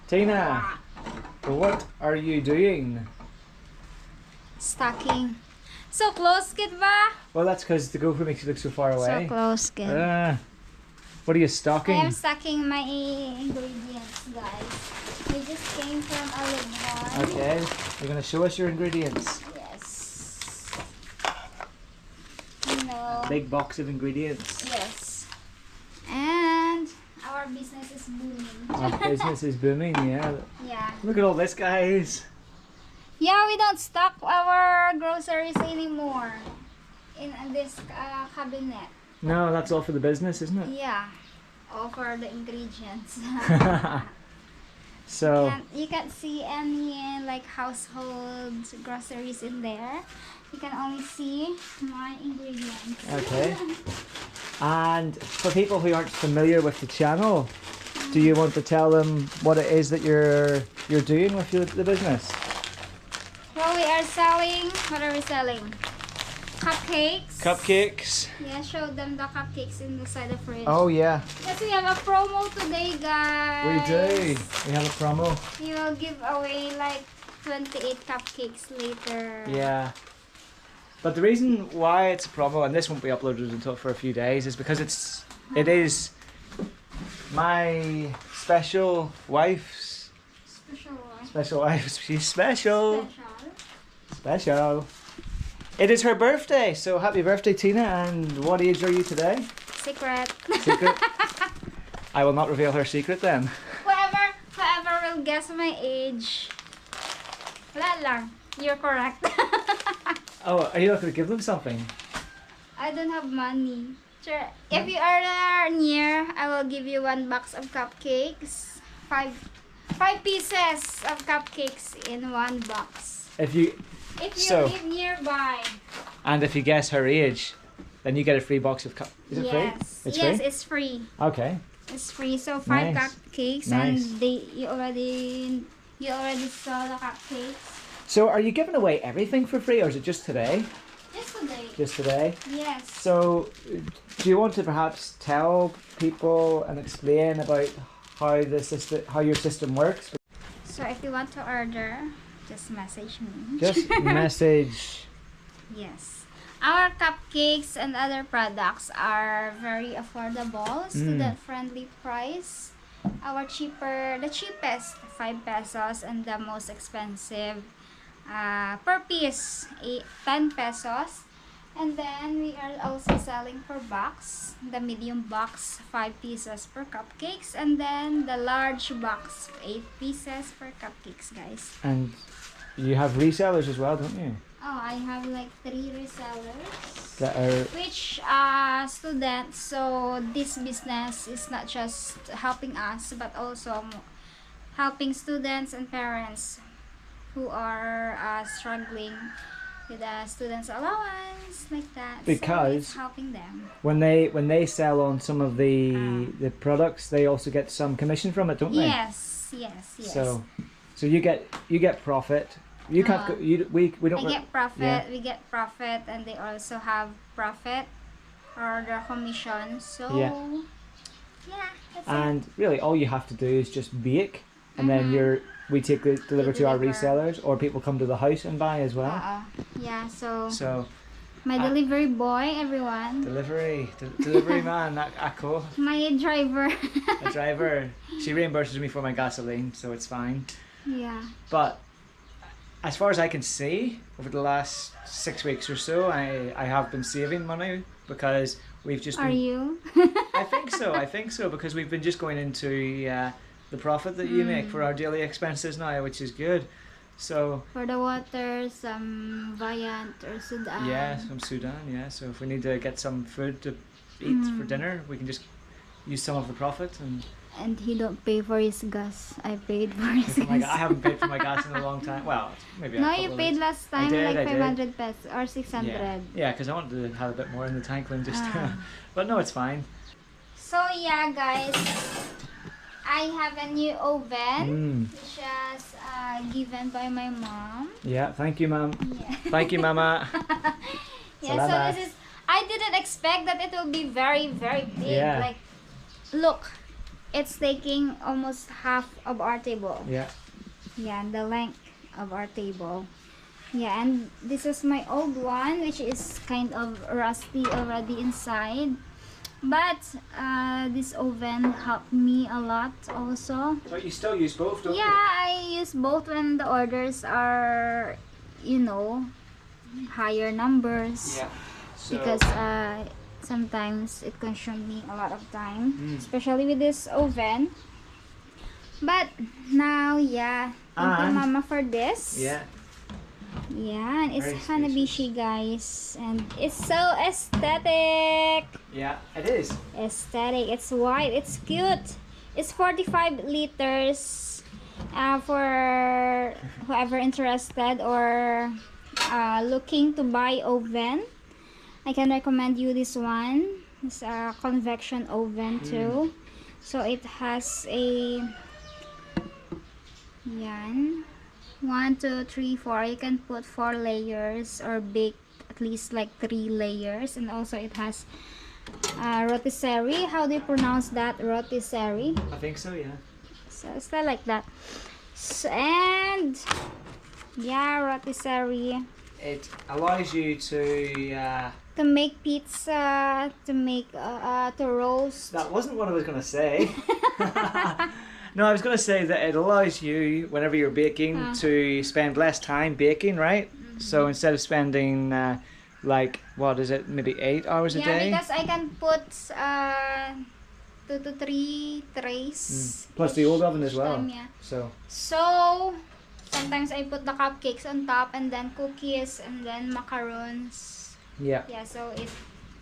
Tina, what are you doing? Stocking. So close, kid ba? Well, that's because the GoPro makes you look so far away. So close, kid. What are you I stocking? am stocking my ingredients, guys. We just came from a Lebanon. Okay, you're going to show us your ingredients. Yes. You know. Big box of ingredients. Yes. And our business is booming. Our business is booming, yeah. Yeah. Look at all this, guys. Yeah, we don't stock our groceries anymore in this cabinet. No, that's all for the business, isn't it? Yeah. All for the ingredients. So You can't see any like household groceries in there. You can only see my ingredients. okay. And for people who aren't familiar with the channel, do you want to tell them what it is that you're doing with the business? Well, we are selling. What are we selling? Cupcakes. Cupcakes. Yeah, show them the cupcakes inside the fridge. Oh yeah, Yes, we have a promo today, guys. we do. We have a promo. We will give away like 28 cupcakes later. Yeah. But the reason why it's a promo, and this won't be uploaded until for a few days, is because it is my special wife's Special one. special wife. She's special. Special. Special. It is her birthday, so happy birthday, Tina. And what age are you today? Secret. Secret. I will not reveal her secret then. Whoever will guess my age. Wala lang. You're correct. Oh, are you not going to give them something? I don't have money. Sure. If you are near, I will give you 1 box of cupcakes. Five pieces of cupcakes in 1 box. If you Live nearby. and if you guess her age, then you get a free box of Is it free? Yes. It's Yes, free? it's free. Okay. It's free. So 5 Nice. cupcakes Nice. and you already saw the cupcakes. So are you giving away everything for free, or is it just today? Just today. Just today? Yes. So do you want to perhaps tell people and explain about how your system works? So if you want to order, just message me. Just message. Yes. Our cupcakes and other products are very affordable, student-friendly price. The cheapest, 5 pesos, and the most expensive, per piece, 10 pesos. And then we are also selling per box. The medium box, 5 pieces per cupcakes, and then the large box, 8 pieces per cupcakes, guys. And you have resellers as well, don't you? Oh, I have like 3 resellers. That are Which are students, so this business is not just helping us but also helping students and parents who are struggling with a student's allowance, like that. Because so it's helping them. when they sell on some of the products, they also get some commission from it, don't they? Yes. So you get profit. You can't go, we don't. I get profit. Yeah. We get profit, and they also have profit or their commission. So Yeah. that's it. And really, all you have to do is just bake, and then we deliver to our deliver. resellers, or people come to the house and buy as well. Yeah. So My delivery boy, everyone. delivery man, ako, My driver. a driver. She reimburses me for my gasoline, so it's fine. Yeah. But as far as I can see, over the last 6 weeks or so, I have been saving money because we've just. Are been, you? I think so because we've been just going into the profit that you make for our daily expenses now, which is good. So For the water, some Viant or Sudan. yeah, from Sudan, yeah. So if we need to get some food to eat for dinner, we can just use some of the profit and. And he don't pay for his gas. I paid for his Oh my God, I gas. haven't paid for my gas in a long time. Well, maybe a No, couple you of paid weeks. last time did, like I did. 500 pesos or 600. Yeah, because I wanted to have a bit more in the tank than just. Ah. But no, it's fine. So yeah, guys, I have a new oven, which was given by my mom. Yeah, thank you, ma'am. Yeah. Thank you, mama. Yeah, so Salamat. this is. I didn't expect that it will be very, very big. Yeah. Like, look, it's taking almost half of our table. Yeah. Yeah, the length of our table. Yeah, and this is my old one, which is kind of rusty already inside. But this oven helped me a lot also. But you still use both, don't Yeah, I use both when the orders are, you know, higher numbers. Yeah. So, Because sometimes it consumed me a lot of time, especially with this oven. But now, yeah, thank you, And- Mama, for this. yeah. Yeah, and it's Very Hanabishi, guys, and it's so aesthetic. Yeah, it is. Aesthetic. It's white. It's cute. It's 45 liters. For whoever interested or looking to buy oven, I can recommend you this one. It's a convection oven too. So it has a yan 1, 2, 3, 4. You can put 4 layers or bake at least like 3 layers, and also it has rotisserie. How do you pronounce that? Rotisserie. I think so, yeah. So it's not like that. So, and yeah, rotisserie It allows you to make pizza, to make to roast. that wasn't what I was going to say. No, I was going to say that it allows you, whenever you're baking, to spend less time baking, right? So instead of spending, like, what is it, maybe 8 hours a day? Yeah, because I can put 2 to 3 trays. Plus the old oven as well. Yeah. So, Sometimes I put the cupcakes on top, and then cookies, and then macarons. yeah. Yeah, so it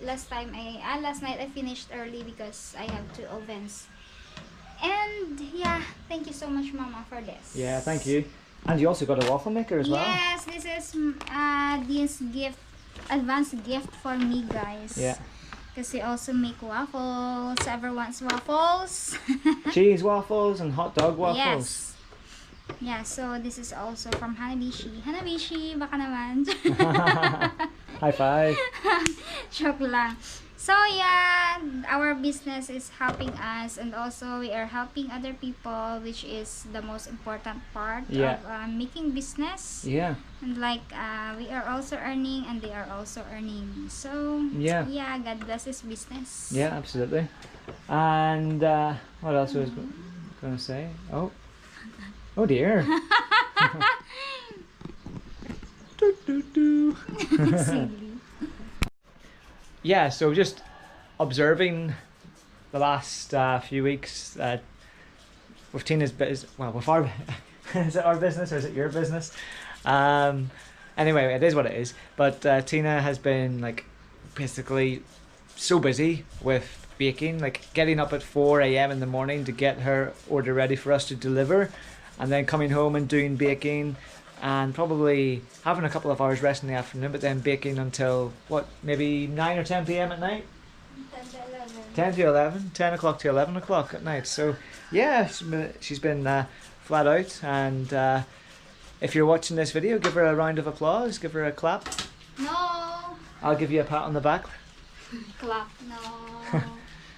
last night I finished early because I have 2 ovens. And yeah, thank you so much, Mama, for this. Yeah, thank you. And you also got a waffle maker as well. Yes, this is this advance gift for me, guys. Yeah. Because we also make waffles. Whoever wants waffles. Cheese waffles and hot dog waffles. Yes. Yeah, so this is also from Hanabishi. Hanabishi, baka naman. High five. Joke lang. So yeah, our business is helping us, and also we are helping other people, which is the most important part Yeah. of making business. Yeah. And like we are also earning, and they are also earning. So Yeah. God bless this business. Yeah, absolutely. And what else was going to say? Oh dear. Silly. Yeah, so just observing the last few weeks with Tina's business, well, with our, is it our business or is it your business? Anyway, it is what it is. But Tina has been like basically so busy with baking, like getting up at 4 a.m. in the morning to get her order ready for us to deliver, and then coming home and doing baking, and probably having a couple of hours rest in the afternoon, but then baking until what, maybe 9 or 10 p.m. at night? 10 to 11, 10 o'clock to 11 o'clock at night. So yeah, she's been flat out, and if you're watching this video, give her a round of applause, give her a clap. No. I'll give you a pat on the back. Clap. No.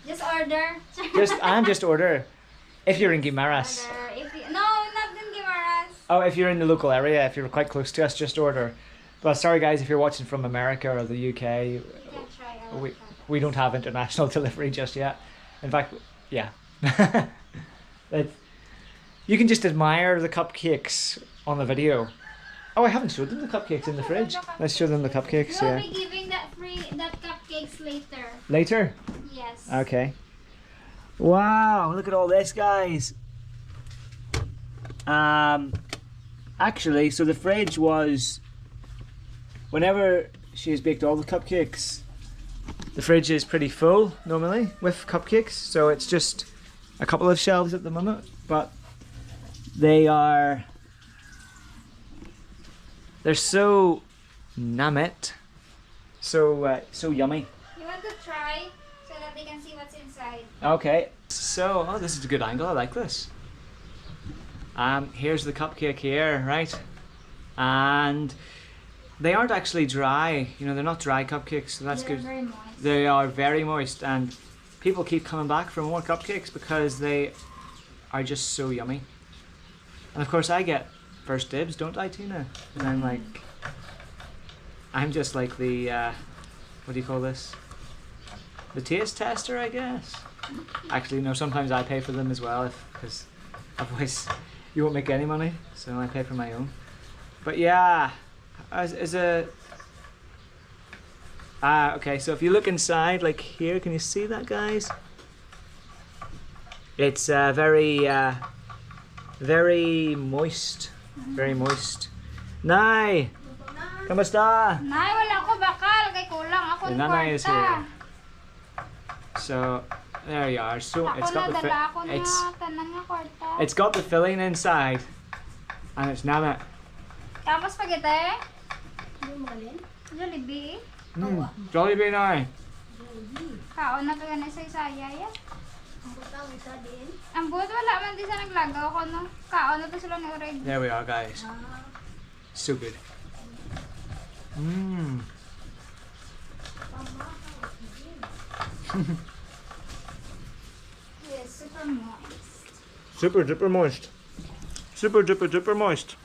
Just order. Just order. If you're in Guimaras. Order. No, not in Guimaras. Oh, if you're in the local area, if you're quite close to us, just order. But sorry guys, if you're watching from America or the UK, You can try our we don't have international delivery just yet. In fact, yeah. You can just admire the cupcakes on the video. Oh, I haven't showed them the cupcakes in the fridge. Let's show them the cupcakes, We'll yeah. be giving that cupcakes later. Later? Yes. Okay. Wow, look at all this, guys. Actually, so the fridge was, whenever she has baked all the cupcakes, the fridge is pretty full normally with cupcakes, so it's just a couple of shelves at the moment, but they're so namit, so yummy. You want to try so that they can see what's inside? Okay, so this is a good angle. I like this. Here's the cupcake here, right? And they aren't actually dry. You know, they're not dry cupcakes, so that's They're good. very moist. They are very moist, and people keep coming back for more cupcakes because they are just so yummy. And of course I get first dibs, don't I, Tina? And I'm just like the what do you call this? The taste tester, I guess. Actually, no. Sometimes I pay for them as well, because otherwise you won't make any money. So I pay for my own. But yeah, okay. So if you look inside, like here, can you see that, guys? It's very moist. Very moist. Nay! Kamusta? Nay, wala ko bakal. Kay kulang ako ng Nanay is kwarta. here. So there you are. So Ako nadala ako na tanan nga kwarta. it's got the filling inside, and it's nana. Tapos spaghetti? Jollibee? Jollibee na. Kaon na ka ganun sa isaya ya. Ang buot wala man di sa naglagaw ko no. Kaon na to sila ni Oreg. There we are, guys. So good. Yes, super moist. Super duper moist. Super duper duper moist.